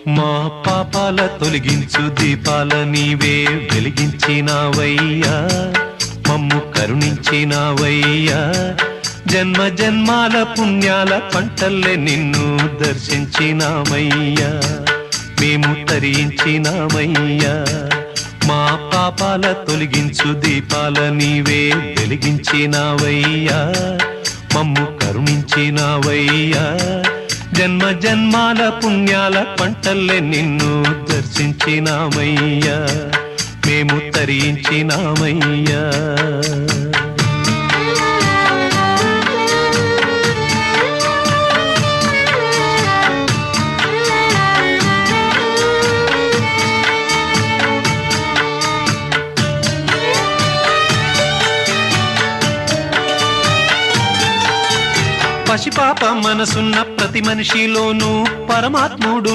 మా పాపాల తొలగించు దీపాల నీవే వెలిగించినావయ్యా, మమ్ము కరుణించినావయ్యా. జన్మ జన్మాల పుణ్యాల పంటల్లే నిన్ను దర్శించినామయ్యా, మేము తరించినామయ్యా. మా పాపాల తొలగించు దీపాల నీవే వెలిగించినావయ్యా, మమ్ము కరుణించినావయ్యా. జన్మ జన్మాల పుణ్యాల పంటల్లే నిన్ను దర్శించినామయ్యా, మేము తరించినామయ్యా. పసిపాప మనసున్న ప్రతి మనిషిలోనూ పరమాత్ముడు